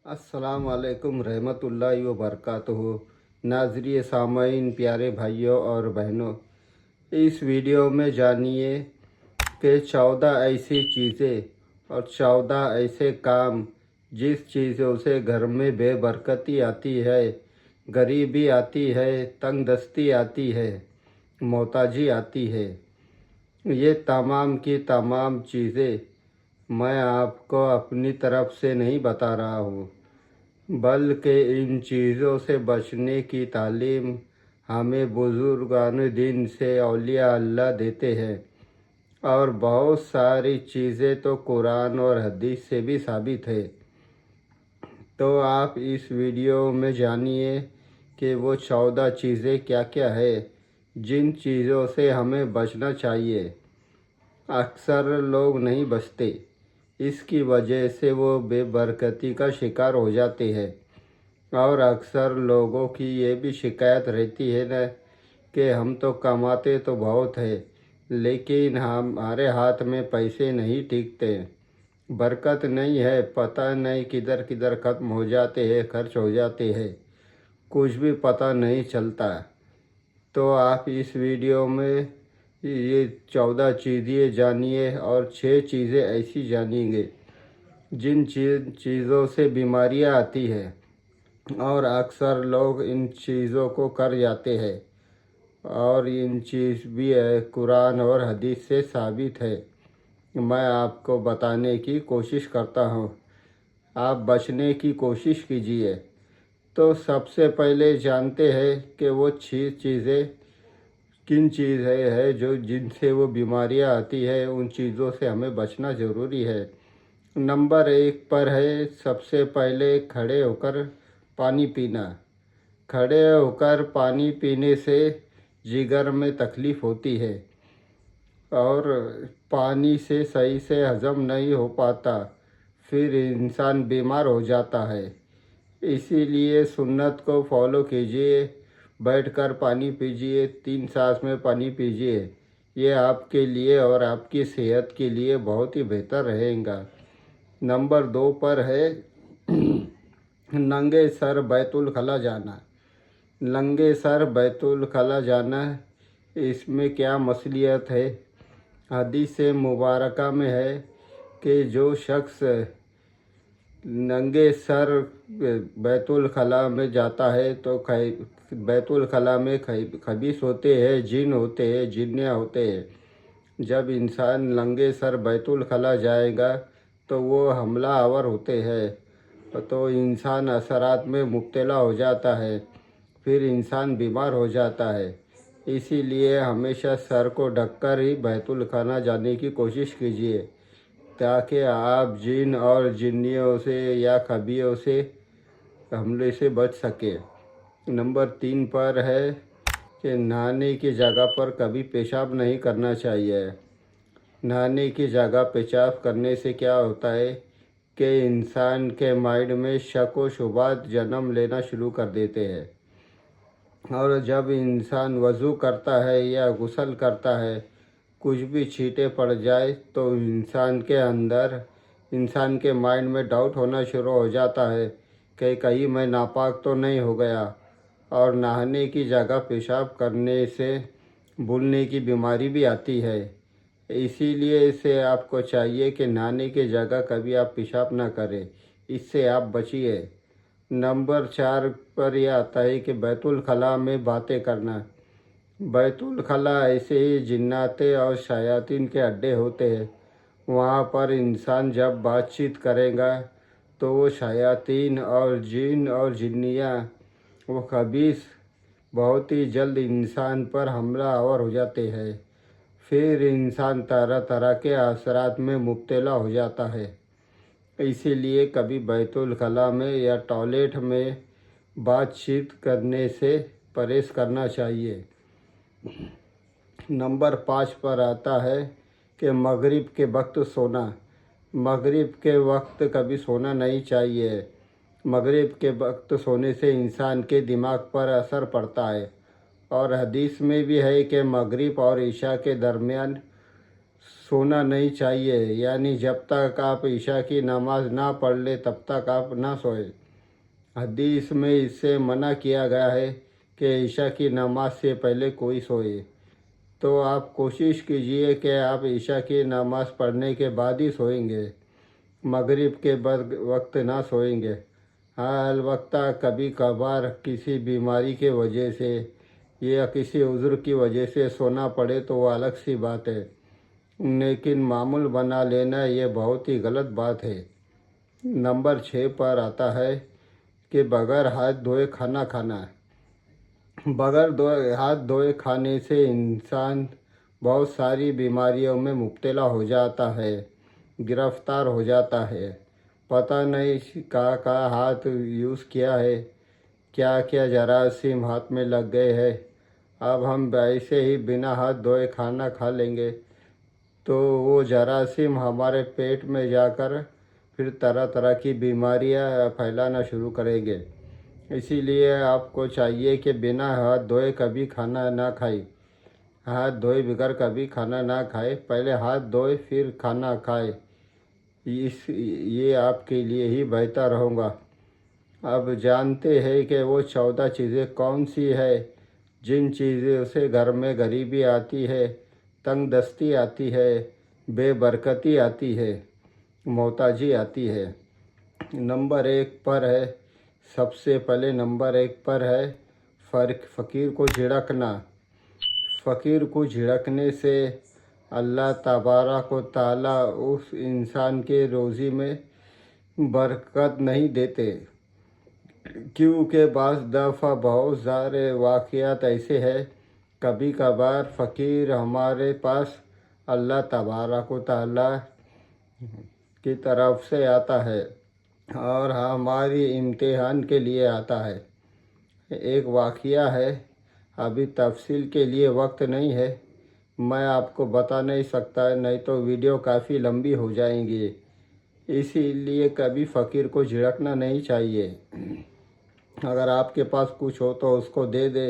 अस्सलाम वालेकुम रहमतुल्लाहि व बरकातुहू। नाज़रीन सामईन, प्यारे भाइयों और बहनों, इस वीडियो में जानिए कि 14 ऐसी चीज़ें और 14 ऐसे काम जिस चीज़ों से घर में बेबरकती आती है, गरीबी आती है, तंगदस्ती आती है, मोहताजी आती है। ये तमाम की तमाम चीज़ें मैं आपको अपनी तरफ से नहीं बता रहा हूँ, बल्कि इन चीज़ों से बचने की तालीम हमें बुज़ुर्गान दीन से औलिया अल्लाह देते हैं। और बहुत सारी चीज़ें तो कुरान और हदीस से भी साबित है। तो आप इस वीडियो में जानिए कि वो 14 चीज़ें क्या क्या है जिन चीज़ों से हमें बचना चाहिए। अक्सर लोग नहीं बचते, इसकी वजह से वो बेबरकती का शिकार हो जाते हैं। और अक्सर लोगों की ये भी शिकायत रहती है न कि हम तो कमाते तो बहुत है, लेकिन हमारे हाथ में पैसे नहीं टिकते, बरकत नहीं है, पता नहीं किधर किधर ख़त्म हो जाते हैं, खर्च हो जाते हैं, कुछ भी पता नहीं चलता। तो आप इस वीडियो में ये 14 चीज़ें जानिए और 6 चीज़ें ऐसी जानिएंगे जिन चीज़ों से बीमारियां आती है और अक्सर लोग इन चीज़ों को कर जाते हैं। और इन चीज़ भी है कुरान और हदीस से साबित है, मैं आपको बताने की कोशिश करता हूँ। आप बचने की कोशिश कीजिए। तो सबसे पहले जानते हैं कि वो 6 चीज़ें किन चीज़ें है जो जिनसे वो बीमारियाँ आती है, उन चीज़ों से हमें बचना ज़रूरी है। नंबर 1 पर है सबसे पहले खड़े होकर पानी पीना। खड़े होकर पानी पीने से जिगर में तकलीफ़ होती है और पानी से सही से हज़म नहीं हो पाता, फिर इंसान बीमार हो जाता है। इसीलिए सुन्नत को फॉलो कीजिए, बैठकर पानी पीजिए, 3 सांस में पानी पीजिए। ये आपके लिए और आपकी सेहत के लिए बहुत ही बेहतर रहेगा। नंबर 2 पर है नंगे सर बैतुल खला जाना। नंगे सर बैतुल खला जाना, इसमें क्या मसलियत है? हदीस मुबारका में है कि जो शख्स नंगे सर बैतुल खला में जाता है तो बैतुल खला में खबीस होते हैं, जिन होते हैं, जिन्नियाँ होते हैं। जब इंसान नंगे सर बैतुल खला जाएगा तो वो हमला आवर होते हैं, तो इंसान असरात में मुब्तला हो जाता है, फिर इंसान बीमार हो जाता है। इसीलिए हमेशा सर को ढककर ही बैतुल खाना जाने की कोशिश कीजिए, ताकि आप जिन और जिन्नियों से या खबियों से हमले से बच सके। नंबर 3 पर है कि नहाने की जगह पर कभी पेशाब नहीं करना चाहिए। नहाने की जगह पेशाब करने से क्या होता है कि इंसान के माइंड में शक व शुबहात जन्म लेना शुरू कर देते हैं। और जब इंसान वज़ू करता है या गुस्ल करता है, कुछ भी छींटे पड़ जाए तो इंसान के माइंड में डाउट होना शुरू हो जाता है कि कहीं मैं नापाक तो नहीं हो गया। और नहाने की जगह पेशाब करने से भूलने की बीमारी भी आती है। इसीलिए इसे आपको चाहिए कि नहाने की जगह कभी आप पेशाब ना करें, इससे आप बचिए। नंबर 4 पर यह आता है कि बैतुल खला में बातें करना। बैतुल खला ऐसे ही जिन्नाते और शयातीन के अड्डे होते हैं। वहाँ पर इंसान जब बातचीत करेगा तो वो शयातीन और जिन और जिन्नियाँ, वो खबीस, बहुत ही जल्द इंसान पर हमला आवर हो जाते हैं, फिर इंसान तरह तरह के असरात में मुब्तला हो जाता है। इसीलिए कभी बैतुल खला में या टॉयलेट में बातचीत करने से परहेज करना चाहिए। नंबर 5 पर आता है कि मगरिब के वक्त सोना। मगरिब के वक्त कभी सोना नहीं चाहिए। मगरिब के वक्त सोने से इंसान के दिमाग पर असर पड़ता है। और हदीस में भी है कि मगरिब और ईशा के दरमियान सोना नहीं चाहिए, यानी जब तक आप ईशा की नमाज ना पढ़ ले तब तक आप ना सोए। हदीस में इससे मना किया गया है कि ईशा की नमाज से पहले कोई सोए। तो आप कोशिश कीजिए कि आप ईशा की नमाज पढ़ने के बाद ही सोएंगे, मगरिब के बाद वक्त ना सोएंगे। हाँ, अलबत्ता कभी कभार किसी बीमारी के वजह से या किसी उज़्र की वजह से सोना पड़े तो वो अलग सी बात है, लेकिन मामूल बना लेना ये बहुत ही गलत बात है। नंबर 6 पर आता है कि बगैर हाथ धोए खाना खाना। हाथ धोए खाने से इंसान बहुत सारी बीमारियों में मुब्तला हो जाता है, गिरफ्तार हो जाता है। पता नहीं कहाँ हाथ यूज़ किया है, क्या क्या जरासीम हाथ में लग गए हैं। अब हम ऐसे ही बिना हाथ धोए खाना खा लेंगे तो वो जरासीम हमारे पेट में जाकर फिर तरह तरह की बीमारियां फैलाना शुरू करेंगे। इसीलिए आपको चाहिए कि बिना हाथ धोए कभी खाना ना खाए, हाथ धोए बगैर कभी खाना ना खाए, पहले हाथ धोए फिर खाना खाए। ये आपके लिए ही बेहतर होगा। अब जानते हैं कि वो 14 चीज़ें कौन सी है जिन चीज़ों से घर में गरीबी आती है, तंगदस्ती आती है, बेबरकती आती है, मोहताजी आती है। नंबर 1 पर है, सबसे पहले नंबर 1 पर है फ़कीर को झिड़कना। फ़कीर को झिड़कने से अल्लाह तबारक व तआला उस इंसान के रोज़ी में बरकत नहीं देते, क्योंकि बाज़ दफ़ा बहुत सारे वाक़यात ऐसे हैं, कभी कभार फ़कीर हमारे पास अल्लाह तबारक व तआला की तरफ से आता है और हमारी इम्तिहान के लिए आता है। एक वाक़या है, अभी तफसील के लिए वक्त नहीं है, मैं आपको बता नहीं सकता, नहीं तो वीडियो काफ़ी लंबी हो जाएंगी। इसीलिए कभी फ़कीर को झिड़कना नहीं चाहिए। अगर आपके पास कुछ हो तो उसको दे दे,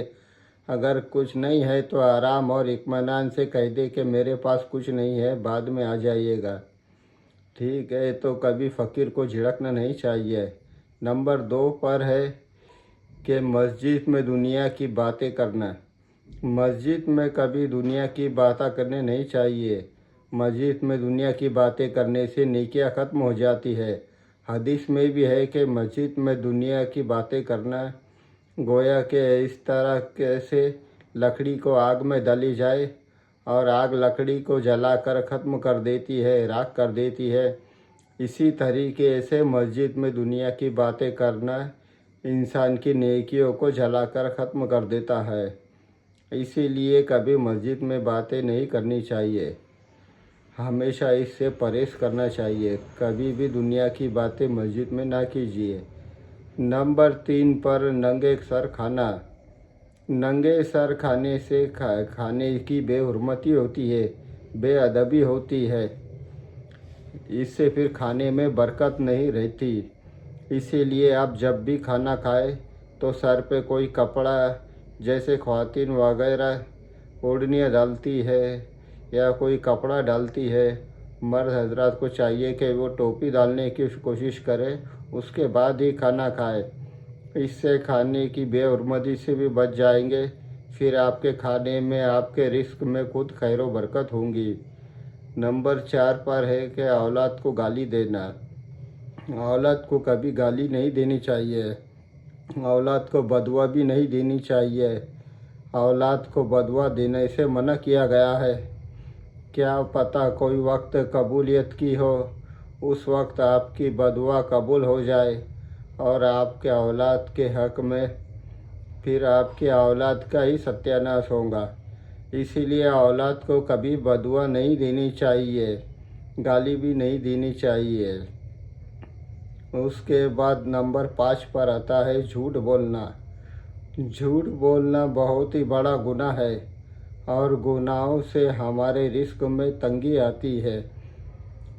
अगर कुछ नहीं है तो आराम और इत्मीनान से कह दे कि मेरे पास कुछ नहीं है, बाद में आ जाइएगा, ठीक है। तो कभी फ़कीर को झिड़कना नहीं चाहिए। नंबर 2 पर है कि मस्जिद में दुनिया की बातें करना। मस्जिद में कभी दुनिया की बातें करने नहीं चाहिए। मस्जिद में दुनिया की बातें करने से नेकियां ख़त्म हो जाती है। हदीस में भी है कि मस्जिद में दुनिया की बातें करना गोया कि इस तरह कैसे लकड़ी को आग में डाली जाए और आग लकड़ी को जलाकर ख़त्म कर देती है, राख कर देती है। इसी तरीके से मस्जिद में दुनिया की बातें करना इंसान की नेकियों को जलाकर ख़त्म कर देता है। इसीलिए कभी मस्जिद में बातें नहीं करनी चाहिए, हमेशा इससे परहेज़ करना चाहिए। कभी भी दुनिया की बातें मस्जिद में ना कीजिए। नंबर 3 पर नंगे सर खाना। नंगे सर खाने से खाने की बेहुरमती होती है, बेअदबी होती है, इससे फिर खाने में बरकत नहीं रहती। इसीलिए आप जब भी खाना खाएं तो सर पे कोई कपड़ा, जैसे ख़वातीन वगैरह ओढ़नियाँ डालती है या कोई कपड़ा डालती है, मर्द हजरात को चाहिए कि वो टोपी डालने की कोशिश करें, उसके बाद ही खाना खाए। इससे खाने की बेहुरमती से भी बच जाएंगे, फिर आपके खाने में, आपके रिस्क में खुद खैर व बरकत होंगी। नंबर 4 पर है कि औलाद को गाली देना। औलाद को कभी गाली नहीं देनी चाहिए, औलाद को बदुआ भी नहीं देनी चाहिए। औलाद को बदुआ देने से मना किया गया है। क्या पता कोई वक्त कबूलियत की हो, उस वक्त आपकी बदुआ कबूल हो जाए और आपके औलाद के हक़ में फिर आपके औलाद का ही सत्यानाश होगा। इसीलिए औलाद को कभी बदुआ नहीं देनी चाहिए, गाली भी नहीं देनी चाहिए। उसके बाद नंबर 5 पर आता है झूठ बोलना। झूठ बोलना बहुत ही बड़ा गुनाह है और गुनाहों से हमारे रिस्क में तंगी आती है,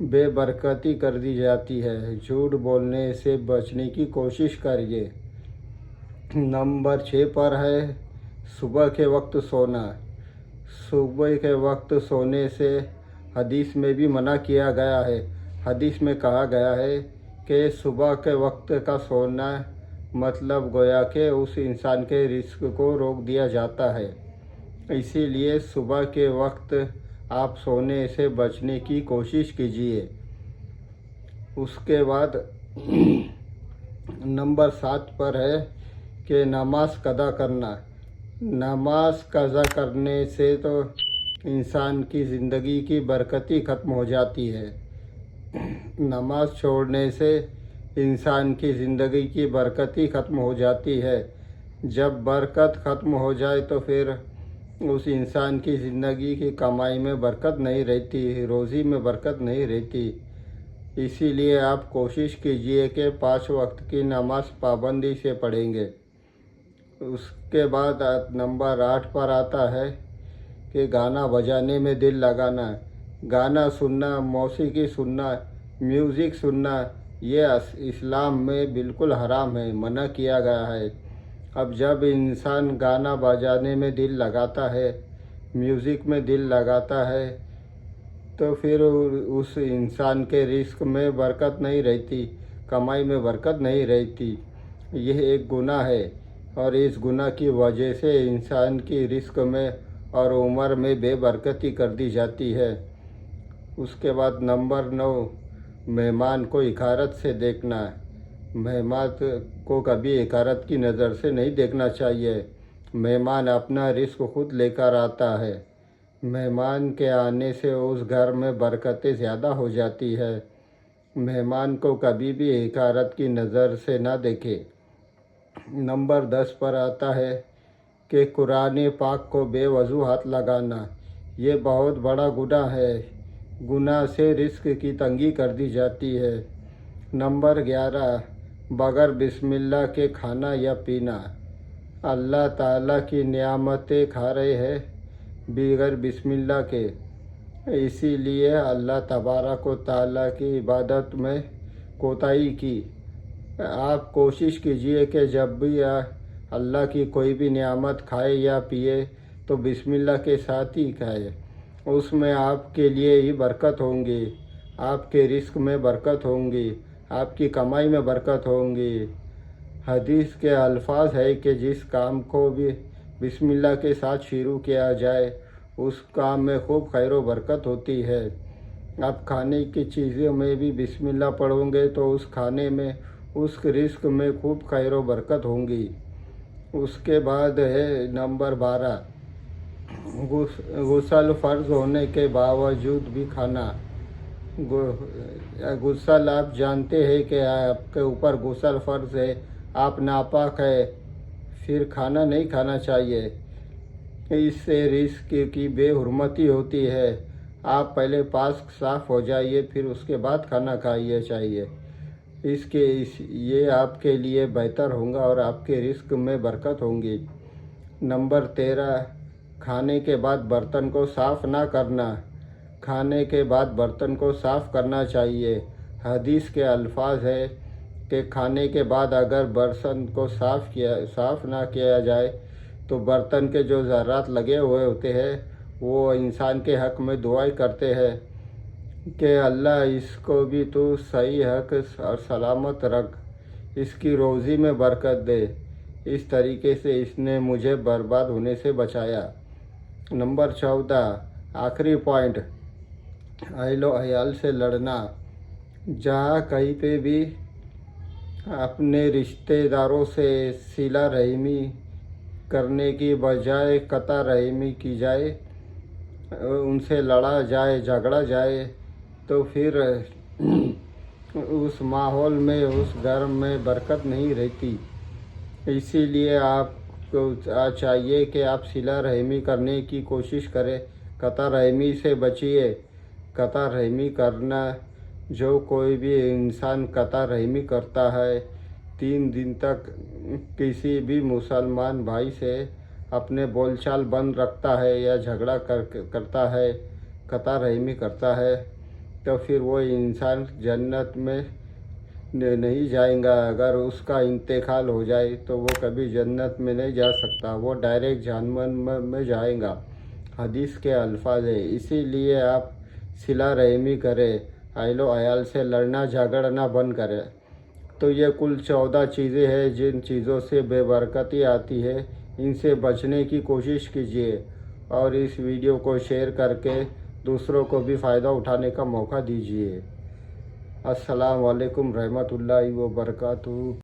बेबरकती कर दी जाती है। झूठ बोलने से बचने की कोशिश करिए। नंबर 6 पर है सुबह के वक्त सोना। सुबह के वक्त सोने से حدیث میں بھی منع کیا گیا ہے۔ حدیث میں کہا گیا ہے کہ صبح کے وقت کا سونا مطلب گویا کہ اس انسان کے رزق کو روک دیا جاتا ہے، اسی لیے صبح کے وقت آپ سونے سے بچنے کی کوشش کیجیے۔ اس کے بعد نمبر 7 پر ہے کہ نماز قضا کرنا۔ نماز قضا کرنے سے تو انسان کی زندگی کی برکت ہی ختم ہو جاتی ہے۔ نماز چھوڑنے سے انسان کی زندگی کی برکت ہی ختم ہو جاتی ہے۔ جب برکت ختم ہو جائے تو پھر اس انسان کی زندگی کی کمائی میں برکت نہیں رہتی، روزی میں برکت نہیں رہتی۔ اسی لیے آپ کوشش کیجئے کہ 5 وقت کی نماز پابندی سے پڑھیں گے۔ اس کے بعد نمبر 8 پر آتا ہے کہ گانا بجانے میں دل لگانا۔ گانا سننا، موسیقی سننا، میوزک سننا یہ اسلام میں بالکل حرام ہے، منع کیا گیا ہے۔ اب جب انسان گانا بجانے میں دل لگاتا ہے، میوزک میں دل لگاتا ہے تو پھر اس انسان کے رزق میں برکت نہیں رہتی، کمائی میں برکت نہیں رہتی۔ یہ ایک گناہ ہے اور اس گناہ کی وجہ سے انسان کی رزق میں اور عمر میں بے برکتی کر دی جاتی ہے۔ اس کے بعد نمبر 9 مہمان کو حقارت سے دیکھنا۔ مہمان کو کبھی حقارت کی نظر سے نہیں دیکھنا چاہیے۔ مہمان اپنا رزق خود لے کر آتا ہے۔ مہمان کے آنے سے اس گھر میں برکتیں زیادہ ہو جاتی ہے۔ مہمان کو کبھی بھی حقارت کی نظر سے نہ دیکھے۔ نمبر 10 پر آتا ہے کہ قرآن پاک کو بے وضو ہاتھ لگانا۔ یہ بہت بڑا گناہ ہے۔ گناہ سے رزق کی تنگی کر دی جاتی ہے۔ نمبر 11 بغیر بسم اللہ کے کھانا یا پینا۔ اللہ تعالیٰ کی نعمتیں کھا رہے ہیں بغیر بسم اللہ کے، اسی لیے اللہ تبارک و تعالیٰ کی عبادت میں کوتاہی کی۔ آپ کوشش کیجئے کہ جب بھی اللہ کی کوئی بھی نعمت کھائے یا پیے تو بسم اللہ کے ساتھ ہی کھائے، اس میں آپ کے لیے ہی برکت ہوں گی، آپ کے رزق میں برکت ہوں گی، آپ کی کمائی میں برکت ہوں گی۔ حدیث کے الفاظ ہے کہ جس کام کو بھی بسم اللہ کے ساتھ شروع کیا جائے اس کام میں خوب خیر و برکت ہوتی ہے۔ آپ کھانے کی چیزوں میں بھی بسم اللہ پڑھیں گے تو اس کھانے میں، اس رزق میں خوب خیر و برکت ہوں گی۔ اس کے بعد ہے نمبر 12 غسل فرض ہونے کے باوجود بھی کھانا۔ غسل آپ جانتے ہیں کہ آپ کے اوپر غسل فرض ہے، آپ ناپاک ہے، پھر کھانا نہیں کھانا چاہیے۔ اس سے رزق کی بے حرمتی ہوتی ہے۔ آپ پہلے پاک صاف ہو جائیے، پھر اس کے بعد کھانا کھائیے چاہیے۔ یہ آپ کے لیے بہتر ہوگا اور آپ کے رزق میں برکت ہوں گی۔ نمبر 13 کھانے کے بعد برتن کو صاف نہ کرنا۔ کھانے کے بعد برتن کو صاف کرنا چاہیے۔ حدیث کے الفاظ ہے کہ کھانے کے بعد اگر برتن کو صاف نہ کیا جائے تو برتن کے جو ذرات لگے ہوئے ہوتے ہیں وہ انسان کے حق میں دعائیں کرتے ہیں کہ اللہ اس کو بھی تو صحیح حق اور سلامت رکھ، اس کی روزی میں برکت دے، اس طریقے سے اس نے مجھے برباد ہونے سے بچایا۔ نمبر 14 آخری پوائنٹ اہل و عیال سے لڑنا۔ جہاں کہیں پہ بھی اپنے رشتہ داروں سے صلہ رحمی کرنے کی بجائے قطع رحمی کی جائے، ان سے لڑا جائے، جھگڑا جائے تو پھر اس ماحول میں، اس گھر میں برکت نہیں رہتی۔ اسی لیے آپ کو چاہیے کہ آپ صلہ رحمی کرنے کی کوشش کریں، قطع رحمی سے بچیے۔ قطع رحمی کرنا، جو کوئی بھی انسان قطع رحمی کرتا ہے 3 دن تک کسی بھی مسلمان بھائی سے اپنے بول چال بند رکھتا ہے یا جھگڑا کرتا ہے، قطع رحمی کرتا ہے، تو پھر وہ انسان جنت میں نہیں جائیں گا۔ اگر اس کا انتقال ہو جائے تو وہ کبھی جنت میں نہیں جا سکتا، وہ ڈائریکٹ جہنم میں جائے گا۔ حدیث کے الفاظ ہے۔ اسی لیے آپ सिला रहमी करे, अहलो अयाल से लड़ना झगड़ना बंद करे। तो ये कुल 14 चीज़ें हैं जिन चीज़ों से बेबरकती आती है, इनसे बचने की कोशिश कीजिए और इस वीडियो को शेयर करके दूसरों को भी फ़ायदा उठाने का मौका दीजिए। अस्सलाम वालेकुम रहमतुल्लाहि व बरकातुहू।